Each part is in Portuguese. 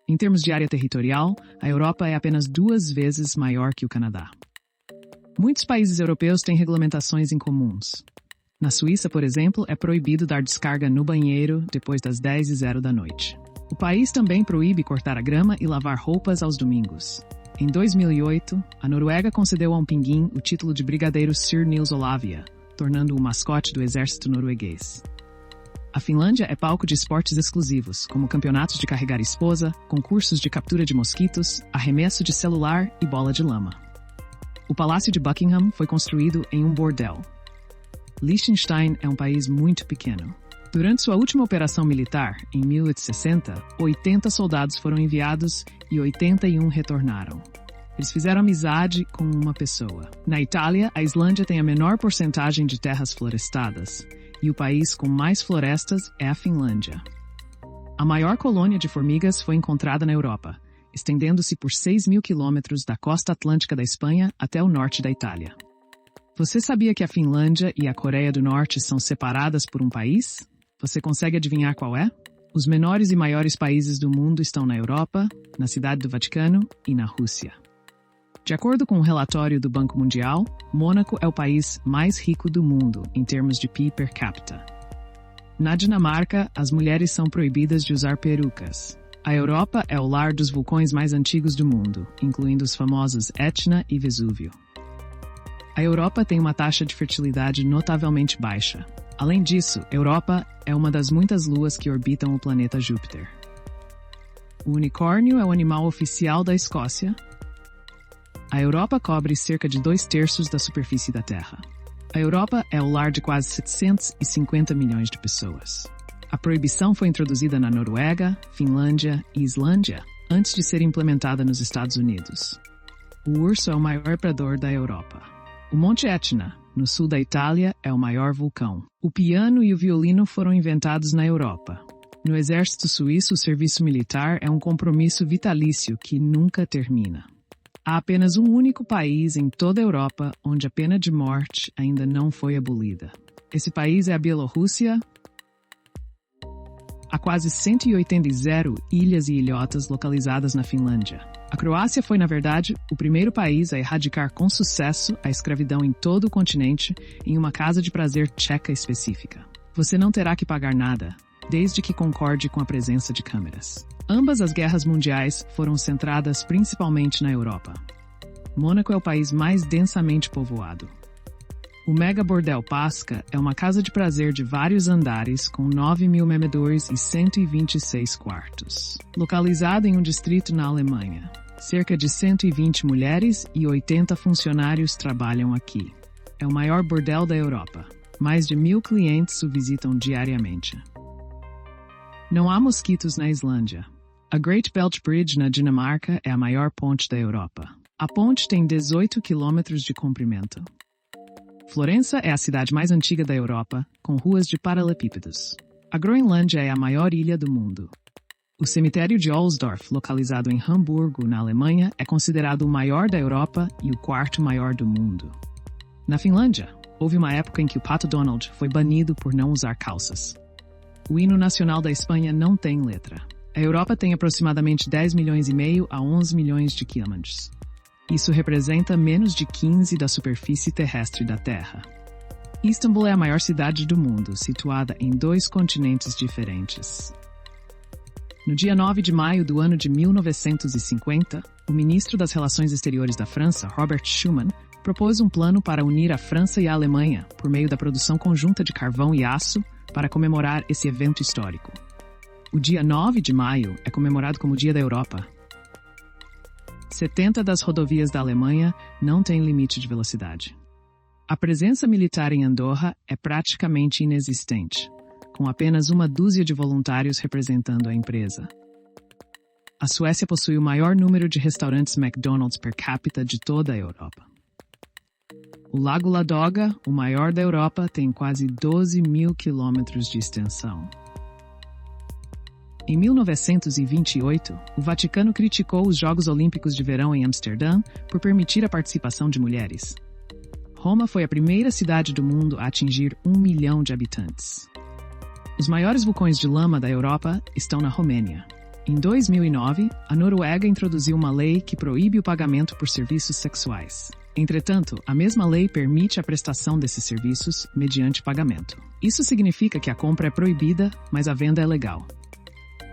Em termos de área territorial, a Europa é apenas 2 vezes maior que o Canadá. Muitos países europeus têm regulamentações incomuns. Na Suíça, por exemplo, é proibido dar descarga no banheiro depois das 10h00 da noite. O país também proíbe cortar a grama e lavar roupas aos domingos. Em 2008, a Noruega concedeu a um pinguim o título de Brigadeiro Sir Nils Olavia, tornando-o mascote do exército norueguês. A Finlândia é palco de esportes exclusivos, como campeonatos de carregar esposa, concursos de captura de mosquitos, arremesso de celular e bola de lama. O Palácio de Buckingham foi construído em um bordel. Liechtenstein é um país muito pequeno. Durante sua última operação militar, em 1860, 80 soldados foram enviados e 81 retornaram. Eles fizeram amizade com uma pessoa. Na Itália, a Islândia tem a menor porcentagem de terras florestadas, e o país com mais florestas é a Finlândia. A maior colônia de formigas foi encontrada na Europa, estendendo-se por 6.000 quilômetros da costa atlântica da Espanha até o norte da Itália. Você sabia que a Finlândia e a Coreia do Norte são separadas por um país? Você consegue adivinhar qual é? Os menores e maiores países do mundo estão na Europa, na Cidade do Vaticano e na Rússia. De acordo com um relatório do Banco Mundial, Mônaco é o país mais rico do mundo em termos de PIB per capita. Na Dinamarca, as mulheres são proibidas de usar perucas. A Europa é o lar dos vulcões mais antigos do mundo, incluindo os famosos Etna e Vesúvio. A Europa tem uma taxa de fertilidade notavelmente baixa. Além disso, Europa é uma das muitas luas que orbitam o planeta Júpiter. O unicórnio é o animal oficial da Escócia. A Europa cobre cerca de 2/3 da superfície da Terra. A Europa é o lar de quase 750 milhões de pessoas. A proibição foi introduzida na Noruega, Finlândia e Islândia antes de ser implementada nos Estados Unidos. O urso é o maior predador da Europa. O Monte Etna, no sul da Itália, é o maior vulcão. O piano e o violino foram inventados na Europa. No exército suíço, o serviço militar é um compromisso vitalício que nunca termina. Há apenas um único país em toda a Europa onde a pena de morte ainda não foi abolida. Esse país é a Bielorrússia. Há quase 180 ilhas e ilhotas localizadas na Finlândia. A Croácia foi, na verdade, o primeiro país a erradicar com sucesso a escravidão em todo o continente em uma casa de prazer tcheca específica. Você não terá que pagar nada, desde que concorde com a presença de câmeras. Ambas as guerras mundiais foram centradas principalmente na Europa. Mônaco é o país mais densamente povoado. O Mega Bordel Pasca é uma casa de prazer de vários andares com 9.000 memedores e 126 quartos. Localizado em um distrito na Alemanha. Cerca de 120 mulheres e 80 funcionários trabalham aqui. É o maior bordel da Europa. Mais de 1.000 clientes o visitam diariamente. Não há mosquitos na Islândia. A Great Belt Bridge na Dinamarca é a maior ponte da Europa. A ponte tem 18 quilômetros de comprimento. Florença é a cidade mais antiga da Europa, com ruas de paralelepípedos. A Groenlândia é a maior ilha do mundo. O cemitério de Ohlsdorf, localizado em Hamburgo, na Alemanha, é considerado o maior da Europa e o 4º maior do mundo. Na Finlândia, houve uma época em que o Pato Donald foi banido por não usar calças. O hino nacional da Espanha não tem letra. A Europa tem aproximadamente 10,5 milhões a 11 milhões de quilômetros. Isso representa menos de 15% da superfície terrestre da Terra. Istambul é a maior cidade do mundo, situada em 2 continentes diferentes. No dia 9 de maio do ano de 1950, o ministro das Relações Exteriores da França, Robert Schuman, propôs um plano para unir a França e a Alemanha por meio da produção conjunta de carvão e aço para comemorar esse evento histórico. O dia 9 de maio é comemorado como o Dia da Europa. 70 das rodovias da Alemanha não têm limite de velocidade. A presença militar em Andorra é praticamente inexistente, com apenas 1 dúzia de voluntários representando a empresa. A Suécia possui o maior número de restaurantes McDonald's per capita de toda a Europa. O Lago Ladoga, o maior da Europa, tem quase 12.000 quilômetros de extensão. Em 1928, o Vaticano criticou os Jogos Olímpicos de Verão em Amsterdã por permitir a participação de mulheres. Roma foi a primeira cidade do mundo a atingir 1 milhão de habitantes. Os maiores vulcões de lama da Europa estão na Romênia. Em 2009, a Noruega introduziu uma lei que proíbe o pagamento por serviços sexuais. Entretanto, a mesma lei permite a prestação desses serviços mediante pagamento. Isso significa que a compra é proibida, mas a venda é legal.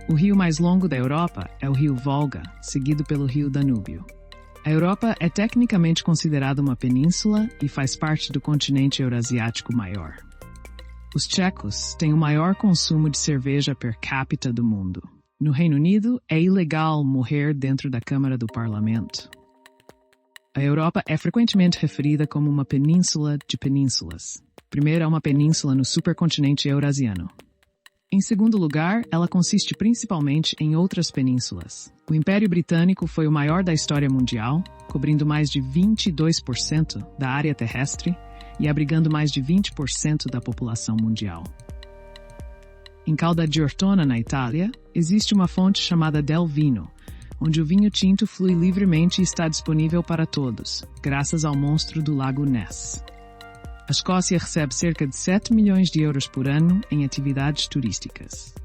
O rio mais longo da Europa é o rio Volga, seguido pelo rio Danúbio. A Europa é tecnicamente considerada uma península e faz parte do continente eurasiático maior. Os tchecos têm o maior consumo de cerveja per capita do mundo. No Reino Unido, é ilegal morrer dentro da Câmara do Parlamento. A Europa é frequentemente referida como uma península de penínsulas. Primeiro, é uma península no supercontinente eurasiano. Em segundo lugar, ela consiste principalmente em outras penínsulas. O Império Britânico foi o maior da história mundial, cobrindo mais de 22% da área terrestre e abrigando mais de 20% da população mundial. Em Calda di Ortona, na Itália, existe uma fonte chamada Del Vino, onde o vinho tinto flui livremente e está disponível para todos, graças ao monstro do Lago Ness. A Escócia recebe cerca de 7 milhões de euros por ano em atividades turísticas.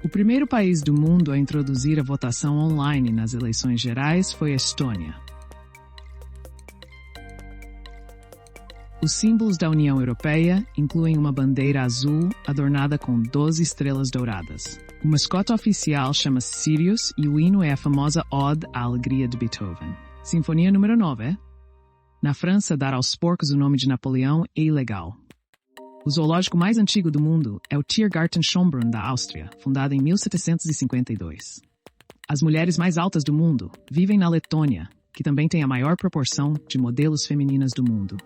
O primeiro país do mundo a introduzir a votação online nas eleições gerais foi a Estônia. Os símbolos da União Europeia incluem uma bandeira azul adornada com 12 estrelas douradas. O mascote oficial chama-se Sirius e o hino é a famosa Ode à Alegria de Beethoven. Sinfonia número 9. Na França, dar aos porcos o nome de Napoleão é ilegal. O zoológico mais antigo do mundo é o Tiergarten Schönbrunn da Áustria, fundado em 1752. As mulheres mais altas do mundo vivem na Letônia, que também tem a maior proporção de modelos femininas do mundo.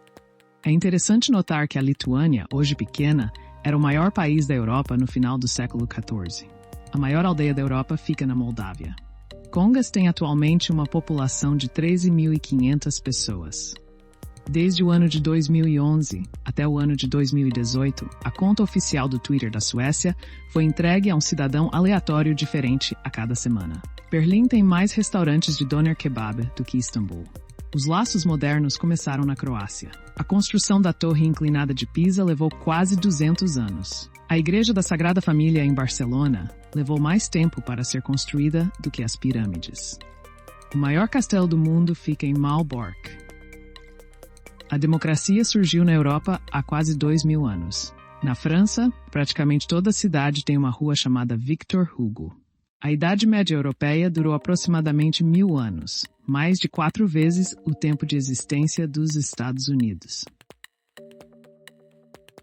É interessante notar que a Lituânia, hoje pequena, era o maior país da Europa no final do século XIV. A maior aldeia da Europa fica na Moldávia. Congas tem atualmente uma população de 13.500 pessoas. Desde o ano de 2011 até o ano de 2018, a conta oficial do Twitter da Suécia foi entregue a um cidadão aleatório diferente a cada semana. Berlim tem mais restaurantes de doner kebab do que Istambul. Os laços modernos começaram na Croácia. A construção da Torre Inclinada de Pisa levou quase 200 anos. A Igreja da Sagrada Família em Barcelona levou mais tempo para ser construída do que as pirâmides. O maior castelo do mundo fica em Malbork. A democracia surgiu na Europa há quase 2.000 anos. Na França, praticamente toda a cidade tem uma rua chamada Victor Hugo. A Idade Média Europeia durou aproximadamente 1.000 anos, mais de 4 vezes o tempo de existência dos Estados Unidos.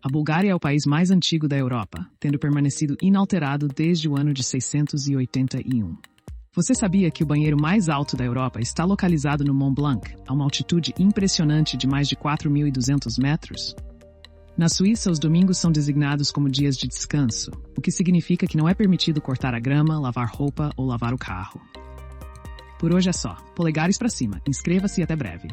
A Bulgária é o país mais antigo da Europa, tendo permanecido inalterado desde o ano de 681. Você sabia que o banheiro mais alto da Europa está localizado no Mont Blanc, a uma altitude impressionante de mais de 4.200 metros? Na Suíça, os domingos são designados como dias de descanso, o que significa que não é permitido cortar a grama, lavar roupa ou lavar o carro. Por hoje é só. Polegares para cima. Inscreva-se e até breve.